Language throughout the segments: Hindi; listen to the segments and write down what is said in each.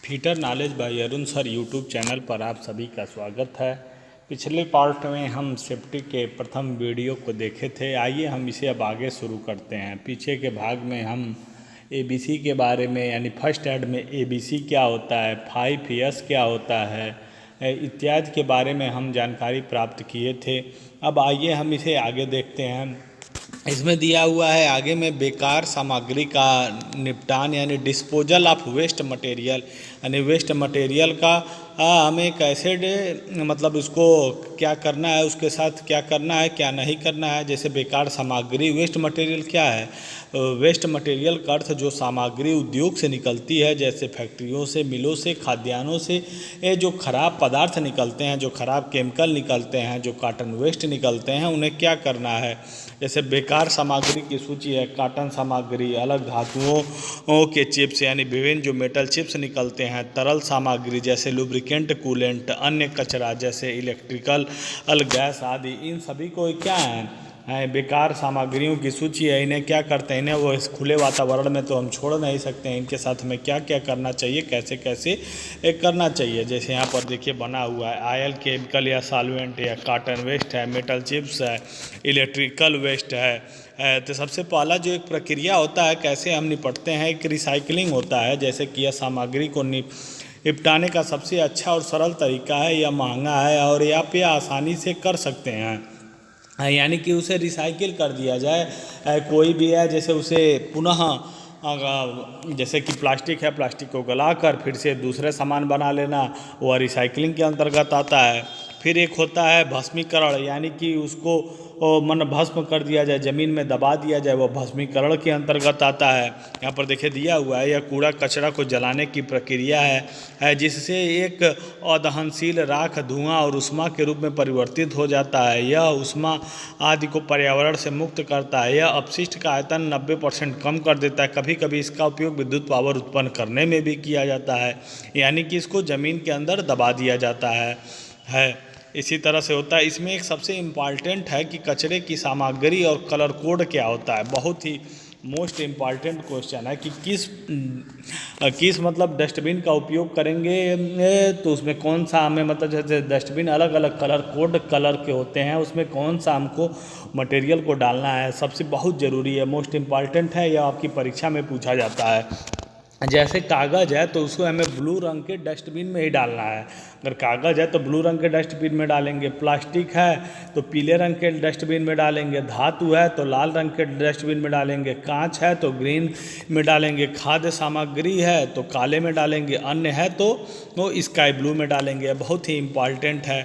Fitter knowledge by Arun sir YouTube channel पर आप सभी का स्वागत है। पिछले पार्ट में हम सेफ्टी के प्रथम वीडियो को देखे थे। आइए हम इसे अब आगे शुरू करते हैं। पीछे के भाग में हम एबीसी के बारे में यानी फर्स्ट एड में एबीसी क्या होता है, 5 क्या होता है इत्यादि के बारे में हम जानकारी प्राप्त किए थे। अब आइए हम इसे आगे देखते हैं। इसमें दिया हुआ है आगे में बेकार सामग्री का निपटान यानी डिस्पोजल ऑफ वेस्ट मटेरियल, यानी वेस्ट मटेरियल का हमें कैसे मतलब उसको क्या करना है, उसके साथ क्या करना है क्या नहीं करना है। जैसे बेकार सामग्री, वेस्ट मटेरियल क्या है? वेस्ट मटेरियल का अर्थ जो सामग्री उद्योग से निकलती है, जैसे फैक्ट्रियों से, मिलों से, खाद्यान्नों से, ये जो खराब पदार्थ निकलते हैं, जो खराब केमिकल निकलते हैं, जो कॉटन वेस्ट निकलते हैं, उन्हें क्या करना है। जैसे बेकार सामग्री की सूची है कॉटन सामग्री, अलग धातुओं के चिप्स यानी विभिन्न जो मेटल चिप्स निकलते हैं, तरल सामग्री जैसे लुब्रिकेंट, कूलेंट, अन्य कचरा जैसे इलेक्ट्रिकल गैस आदि, इन सभी को क्या है बेकार सामग्रियों की सूची है। इन्हें क्या करते हैं, इन्हें वो इस खुले वातावरण में तो हम छोड़ नहीं सकते हैं। इनके साथ हमें क्या क्या करना चाहिए, कैसे कैसे करना चाहिए। जैसे यहाँ पर देखिए बना हुआ है ऑयल, केमिकल या सॉल्वेंट या कॉटन वेस्ट है, मेटल चिप्स है, इलेक्ट्रिकल वेस्ट है। तो सबसे पहला जो एक प्रक्रिया होता है कैसे हम निपटते हैं, एक रिसाइकलिंग होता है। जैसे कि यह सामग्री को निपटाने का सबसे अच्छा और सरल तरीका है, यह महंगा है और आप ये आसानी से कर सकते हैं, यानी कि उसे रिसाइकिल कर दिया जाए। कोई भी है जैसे उसे पुनः जैसे कि प्लास्टिक है, प्लास्टिक को गलाकर फिर से दूसरे सामान बना लेना, वह रिसाइकलिंग के अंतर्गत आता है। फिर एक होता है भस्मीकरण, यानी कि उसको भस्म कर दिया जाए, ज़मीन में दबा दिया जाए, वह भस्मीकरण के अंतर्गत आता है। यहाँ पर देखिए दिया हुआ है, यह कूड़ा कचरा को जलाने की प्रक्रिया है जिससे एक अदहनशील राख, धुआं और उष्मा के रूप में परिवर्तित हो जाता है। यह उष्मा आदि को पर्यावरण से मुक्त करता है। यह अपशिष्ट का आयतन 90% कम कर देता है। कभी कभी इसका उपयोग विद्युत पावर उत्पन्न करने में भी किया जाता है, यानी कि इसको ज़मीन के अंदर दबा दिया जाता है। इसी तरह से होता है। इसमें एक सबसे इम्पॉर्टेंट है कि कचरे की सामग्री और कलर कोड क्या होता है। बहुत ही मोस्ट इम्पॉर्टेंट क्वेश्चन है कि किस मतलब डस्टबिन का उपयोग करेंगे, तो उसमें कौन सा हमें मतलब जैसे डस्टबिन अलग अलग कलर कोड कलर के होते हैं, उसमें कौन सा हमको मटेरियल को डालना है, सबसे बहुत ज़रूरी है, मोस्ट इम्पॉर्टेंट है। यह आपकी परीक्षा में पूछा जाता है। जैसे कागज़ है तो उसको हमें ब्लू रंग के डस्टबिन में ही डालना है। अगर कागज़ है तो ब्लू रंग के डस्टबिन में डालेंगे, प्लास्टिक है तो पीले रंग के डस्टबिन में डालेंगे, धातु है तो लाल रंग के डस्टबिन में डालेंगे, कांच है तो ग्रीन में डालेंगे, खाद्य सामग्री है तो काले में डालेंगे, अन्य है तो वो स्काई ब्लू में डालेंगे। बहुत ही इम्पॉर्टेंट है।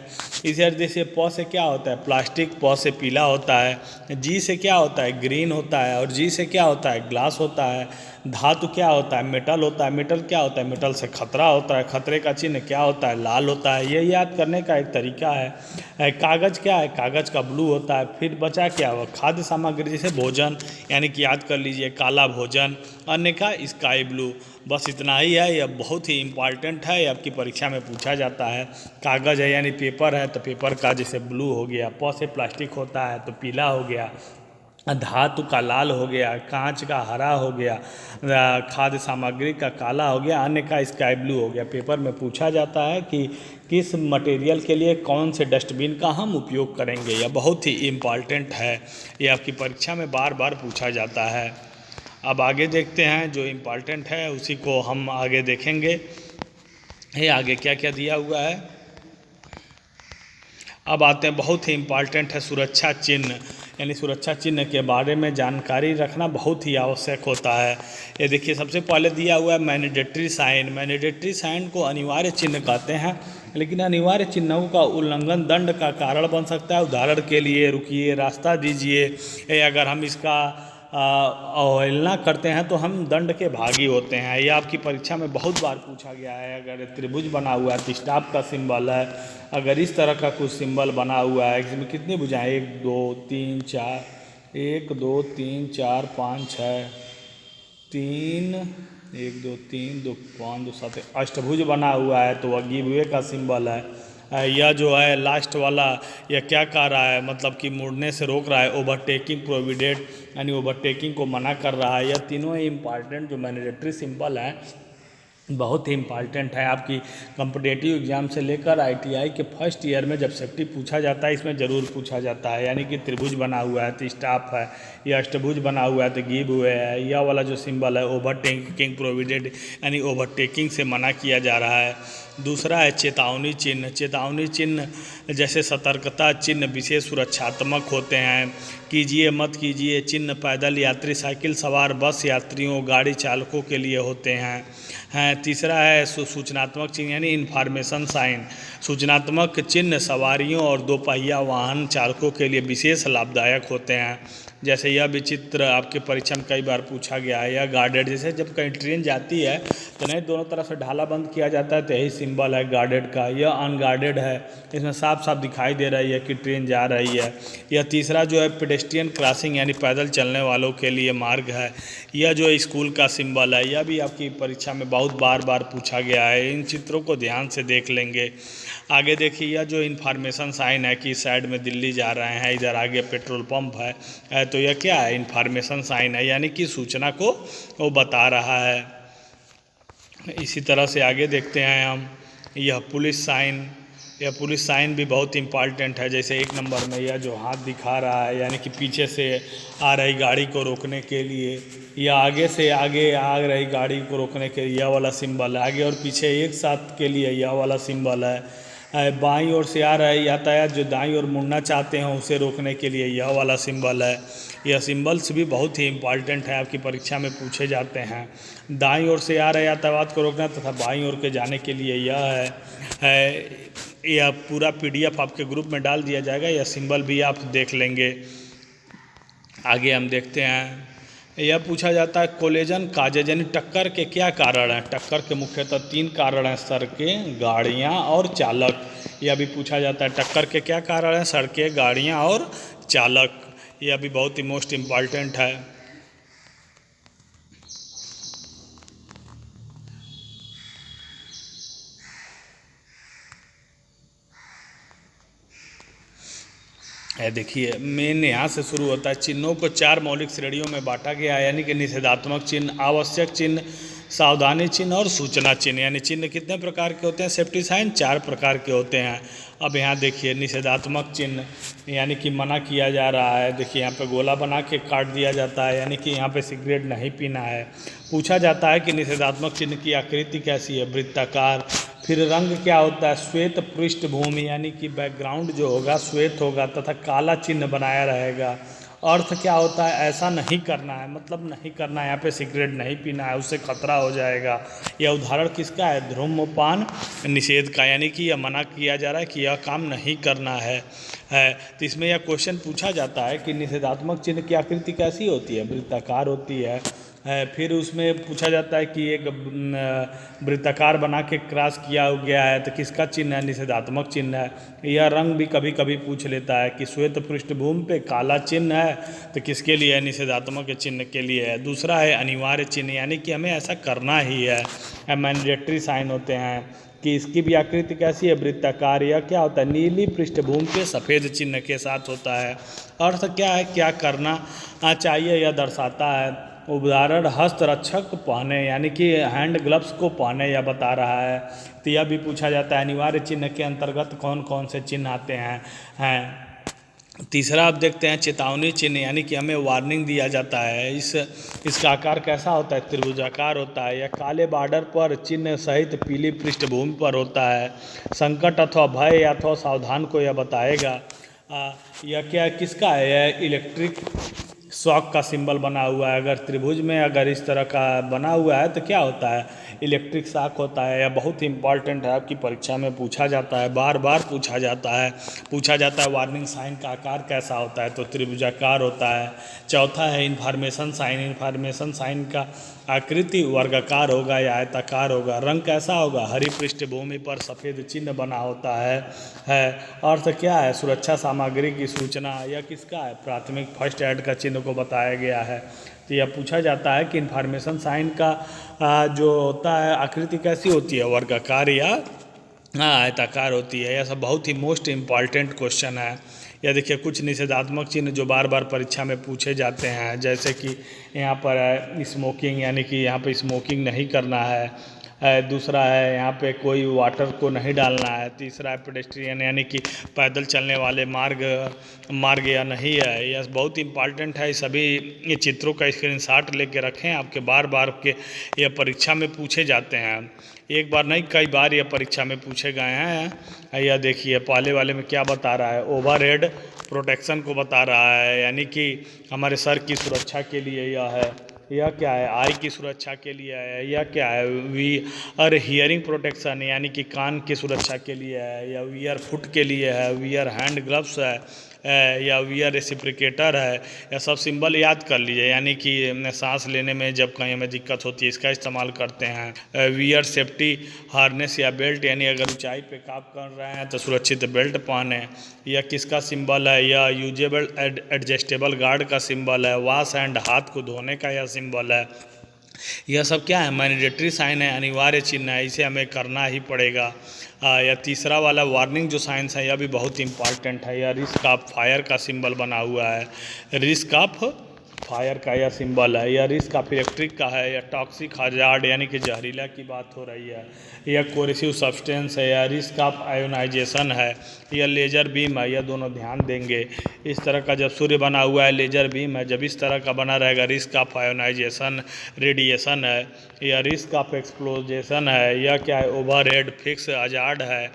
इसी अर्थ से प से क्या होता है प्लास्टिक, प से पीला होता है, जी से क्या होता है ग्रीन होता है, और जी से क्या होता है ग्लास होता है। धातु क्या होता है मेटल होता है, मेटल क्या होता है मेटल से खतरा होता है, खतरे का चिन्ह क्या होता है लाल होता है। ये याद करने का एक तरीका है। कागज़ क्या है, कागज़ का ब्लू होता है। फिर बचा क्या हुआ खाद्य सामग्री जैसे भोजन, यानी कि याद कर लीजिए काला भोजन, अन्य का स्काई ब्लू। बस इतना ही है, यह बहुत ही इम्पॉर्टेंट है, आपकी परीक्षा में पूछा जाता है। कागज़ है यानी पेपर है तो पेपर का जैसे ब्लू हो गया, प से प्लास्टिक होता है तो पीला हो गया, धातु का लाल हो गया, कांच का हरा हो गया, खाद्य सामग्री का काला हो गया, अन्य का स्काई ब्लू हो गया। पेपर में पूछा जाता है कि किस मटेरियल के लिए कौन से डस्टबिन का हम उपयोग करेंगे। यह बहुत ही इम्पॉर्टेंट है, ये आपकी परीक्षा में बार बार पूछा जाता है। अब आगे देखते हैं, जो इम्पॉर्टेंट है उसी को हम आगे देखेंगे। ये आगे क्या क्या दिया हुआ है। अब आते हैं, बहुत ही इम्पॉर्टेंट है सुरक्षा चिन्ह, यानी सुरक्षा चिन्ह के बारे में जानकारी रखना बहुत ही आवश्यक होता है। ये देखिए सबसे पहले दिया हुआ है मैंडेटरी साइन। मैंडेटरी साइन को अनिवार्य चिन्ह कहते हैं, लेकिन अनिवार्य चिन्हों का उल्लंघन दंड का कारण बन सकता है। उदाहरण के लिए रुकिए, रास्ता दीजिए, अगर हम इसका अवहेलना करते हैं तो हम दंड के भागी होते हैं। ये आपकी परीक्षा में बहुत बार पूछा गया है। अगर त्रिभुज बना हुआ है, स्टाफ का सिंबल है, अगर इस तरह का कुछ सिंबल बना हुआ है, इसमें कितनी भुजाएं 1 2 3 4, 1 2 3 4 5 6 3, 1 2 3 2 5 2 7 अष्टभुज बना हुआ है तो वह गिव वे का सिंबल है। यह जो है लास्ट वाला यह क्या कह रहा है, मतलब कि मुड़ने से रोक रहा है, ओवरटेकिंग प्रोविडेड, यानी ओवरटेकिंग को मना कर रहा है। यह तीनों ही इम्पॉर्टेंट जो मैंडेटरी सिंबल है बहुत ही इम्पॉर्टेंट है आपकी कॉम्पिटिटिव एग्जाम से लेकर आईटीआई के फर्स्ट ईयर में जब सेफ्टी पूछा जाता है इसमें ज़रूर पूछा जाता है। यानी कि त्रिभुज बना हुआ है तो स्टाफ है, या अष्टभुज बना हुआ है तो गिव हुए है, यह वाला जो सिंबल है ओवरटेकिंग प्रोविडेड यानी ओवरटेकिंग से मना किया जा रहा है। दूसरा है चेतावनी चिन्ह। चेतावनी चिन्ह जैसे सतर्कता चिन्ह विशेष सुरक्षात्मक होते हैं। कीजिए मत कीजिए चिन्ह पैदल यात्री, साइकिल सवार, बस यात्रियों, गाड़ी चालकों के लिए होते हैं। तीसरा है सूचनात्मक चिन्ह यानी इन्फॉर्मेशन साइन। सूचनात्मक चिन्ह सवारियों और दोपहिया वाहन चालकों के लिए विशेष लाभदायक होते हैं। जैसे यह भी चित्र आपके परीक्षा में कई बार पूछा गया है। यह गार्डेड, जैसे जब कहीं ट्रेन जाती है तो नहीं दोनों तरफ से ढाला बंद किया जाता है तो यही सिंबल है गार्डेड का। यह अनगार्डेड है, इसमें साफ साफ दिखाई दे रही है कि ट्रेन जा रही है। यह तीसरा जो है पेडेस्ट्रियन क्रॉसिंग यानी पैदल चलने वालों के लिए मार्ग है। यह जो स्कूल का सिंबल है यह भी आपकी परीक्षा में बहुत बार पूछा गया है। इन चित्रों को ध्यान से देख लेंगे। आगे देखिए यह जो इन्फॉर्मेशन साइन है कि इस साइड में दिल्ली जा रहे हैं, इधर आगे पेट्रोल पंप है तो यह क्या है, इन्फॉर्मेशन साइन है यानी कि सूचना को वो बता रहा है। इसी तरह से आगे देखते हैं हम, यह पुलिस साइन। यह पुलिस साइन भी बहुत इम्पॉर्टेंट है। जैसे 1 नंबर में यह जो हाथ दिखा रहा है यानी कि पीछे से आ रही गाड़ी को रोकने के लिए, या आगे से आगे आ रही गाड़ी को रोकने के लिए यह वाला सिंबल है। आगे और पीछे एक साथ के लिए यह वाला सिंबल है। बाईं ओर से आ रहे यातायात जो दाईं ओर मुड़ना चाहते हैं उसे रोकने के लिए यह वाला सिंबल है। यह सिंबल्स भी बहुत ही इम्पॉर्टेंट है, आपकी परीक्षा में पूछे जाते हैं। दाईं ओर से आ रहे यातायात को रोकना तथा बाईं ओर के जाने के लिए यह है। यह पूरा पीडीएफ आपके ग्रुप में डाल दिया जाएगा, यह सिंबल भी आप देख लेंगे। आगे हम देखते हैं, यह पूछा जाता है कोलिजन काजेज यानी टक्कर के क्या कारण हैं। टक्कर के मुख्यतः 3 कारण हैं, सड़कें, गाड़ियां और चालक। यह भी पूछा जाता है टक्कर के क्या कारण हैं, सड़कें, गाड़ियां और चालक। यह भी बहुत ही मोस्ट इम्पॉर्टेंट है। देखिए मेन यहाँ से शुरू होता है। चिन्हों को 4 मौलिक श्रेणियों में बांटा गया है यानी कि निषेधात्मक चिन्ह, आवश्यक चिन्ह, सावधानी चिन्ह और सूचना चिन्ह। यानी चिन्ह कितने प्रकार के होते हैं, सेफ्टी साइन 4 प्रकार के होते हैं। अब यहाँ देखिए निषेधात्मक चिन्ह यानी कि मना किया जा रहा है। देखिए यहाँ पे गोला बना के काट दिया जाता है यानी कि यहाँ पे सिगरेट नहीं पीना है। पूछा जाता है कि निषेधात्मक चिन्ह की आकृति कैसी है, वृत्ताकार। फिर रंग क्या होता है, श्वेत पृष्ठभूमि यानी कि बैकग्राउंड जो होगा श्वेत होगा तथा काला चिन्ह बनाया रहेगा। अर्थ क्या होता है, ऐसा नहीं करना है, मतलब नहीं करना है, यहाँ पे सिगरेट नहीं पीना है, उससे खतरा हो जाएगा। यह उदाहरण किसका है, धूम्रपान निषेध का, यानी कि यह मना किया जा रहा है कि यह काम नहीं करना है। तो इसमें यह क्वेश्चन पूछा जाता है कि निषेधात्मक चिन्ह की आकृति कैसी होती है, वृत्ताकार होती है। फिर उसमें पूछा जाता है कि एक वृत्ताकार बना के क्रॉस किया गया है तो किसका चिन्ह है, निषेधात्मक चिन्ह है। यह रंग भी कभी कभी पूछ लेता है कि श्वेत पृष्ठभूमि पे काला चिन्ह है तो किसके लिए है, निषेधात्मक चिन्ह के लिए है। दूसरा है अनिवार्य चिन्ह यानी कि हमें ऐसा करना ही है, मैंडेटरी साइन होते हैं कि इसकी भी आकृति कैसी है, वृत्ताकार। या क्या होता है, नीली पृष्ठभूमि पे सफ़ेद चिन्ह के साथ होता है। अर्थ क्या है, क्या करना चाहिए यह दर्शाता है। उदाहरण हस्तरक्षक पहने यानी कि हैंड ग्लव्स को पहने यह बता रहा है। तो यह भी पूछा जाता है अनिवार्य चिन्ह के अंतर्गत कौन कौन से चिन्ह आते हैं। तीसरा आप देखते हैं चेतावनी चिन्ह यानी कि हमें वार्निंग दिया जाता है। इसका आकार कैसा होता है, त्रिभुजाकार होता है। यह काले बॉर्डर पर चिन्ह सहित पीली पृष्ठभूमि पर होता है। संकट अथवा भय अथवा सावधान को यह बताएगा। यह क्या किसका है, यह इलेक्ट्रिक शॉक का सिंबल बना हुआ है। अगर त्रिभुज में अगर इस तरह का बना हुआ है तो क्या होता है, इलेक्ट्रिक शॉक होता है। यह बहुत ही इंपॉर्टेंट है, आपकी परीक्षा में पूछा जाता है, बार बार पूछा जाता है। वार्निंग साइन का आकार कैसा होता है, तो त्रिभुजाकार होता है। चौथा है इन्फॉर्मेशन साइन। इन्फॉर्मेशन साइन का आकृति वर्गाकार होगा या आयताकार होगा। रंग कैसा होगा, हरी पृष्ठभूमि पर सफ़ेद चिन्ह बना होता है। अर्थ क्या है, सुरक्षा सामग्री की सूचना। यह किसका है, प्राथमिक फर्स्ट एड का चिन्ह को बताया गया है। तो यह पूछा जाता है कि इन्फॉर्मेशन साइन का जो होता है आकृति कैसी होती है, वर्गाकार या आयताकार होती है। यह सब बहुत ही मोस्ट इम्पॉर्टेंट क्वेश्चन है। यह देखिए कुछ निषेधात्मक चिन्ह जो बार बार परीक्षा में पूछे जाते हैं, जैसे कि यहाँ पर है स्मोकिंग यानी कि यहाँ पर स्मोकिंग नहीं करना है। दूसरा है यहाँ पे कोई वाटर को नहीं डालना है। तीसरा है पेडेस्ट्रियन यानी कि पैदल चलने वाले मार्ग या नहीं है। यह बहुत इंपॉर्टेंट है। सभी ये चित्रों का स्क्रीनशॉट लेके रखें, आपके बार बार के यह परीक्षा में पूछे जाते हैं। एक बार नहीं कई बार यह परीक्षा में पूछे गए हैं। यह देखिए पहले वाले में क्या बता रहा है, ओवरहेड प्रोटेक्शन को बता रहा है, यानी कि हमारे सर की सुरक्षा के लिए यह है। यह क्या है, आई की सुरक्षा के लिए है। यह क्या है, वी आर हियरिंग प्रोटेक्शन यानी कि कान की सुरक्षा के लिए है। या वी आर फुट के लिए है। वी आर हैंड ग्लव्स है। या वी आर रेसिप्रिकेटर है। यह सब सिंबल याद कर लीजिए, यानी कि सांस लेने में जब कहीं हमें दिक्कत होती है इसका इस्तेमाल करते हैं। वी आर सेफ्टी हार्नेस या बेल्ट, यानी अगर ऊंचाई पे काम कर रहे हैं तो सुरक्षित बेल्ट पहने। यह किसका सिंबल है, यह यूजेबल एडजस्टेबल गार्ड का सिंबल है। वॉश हैंड, हाथ को धोने का यह सिंबल है। यह सब क्या है, मैंडेटरी साइन है, अनिवार्य चिन्ह है, इसे हमें करना ही पड़ेगा। या तीसरा वाला वार्निंग जो साइंस है यह भी बहुत इंपॉर्टेंट है। यह रिस्क ऑफ फायर का सिंबल बना हुआ है। रिस्क ऑफ फायर का यह सिंबल है। यह रिस्क ऑफ इलेक्ट्रिक का है। यह टॉक्सिक हजार्ड यानी कि जहरीला की बात हो रही है। यह कोरेसिव सब्सटेंस है। यह रिस्क ऑफ आयोनाइजेशन है। यह लेजर बीम है। यह दोनों ध्यान देंगे। इस तरह का जब सूर्य बना हुआ है लेजर बीम है, जब इस तरह का बना रहेगा रिस्क ऑफ आयोनाइजेशन रेडिएशन है। यह रिस्क ऑफ एक्सप्लोजेशन है। यह क्या है, ओवरहेड फिक्स हजार्ड है।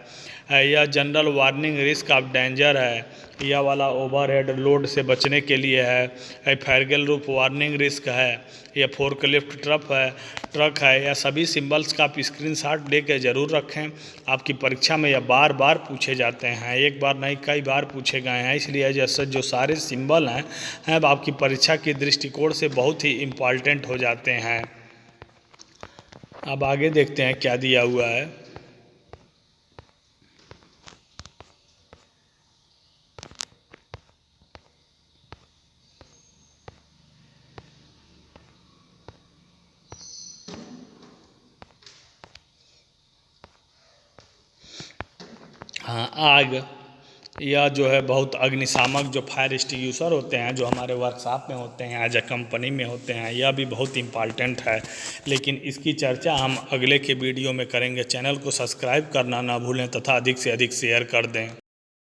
यह general warning risk of danger है। यह वाला ओवरहेड लोड से बचने के लिए है। फैरगल रूफ वार्निंग रिस्क है। यह फोर्कलिफ्ट ट्रक है। यह सभी सिंबल्स का आप स्क्रीनशॉट लेकर ज़रूर रखें, आपकी परीक्षा में यह बार बार पूछे जाते हैं। एक बार नहीं कई बार पूछे गए हैं, इसलिए जैसे जो सारे सिंबल हैं आपकी परीक्षा के दृष्टिकोण से बहुत ही इम्पॉर्टेंट हो जाते हैं। अब आगे देखते हैं क्या दिया हुआ है। हाँ, आग यह जो है बहुत अग्निशामक जो फायर एक्सटिंग्विशर होते हैं जो हमारे वर्कशॉप में होते हैं या कंपनी में होते हैं, यह भी बहुत इम्पॉर्टेंट है। लेकिन इसकी चर्चा हम अगले के वीडियो में करेंगे। चैनल को सब्सक्राइब करना ना भूलें तथा अधिक से अधिक शेयर कर दें।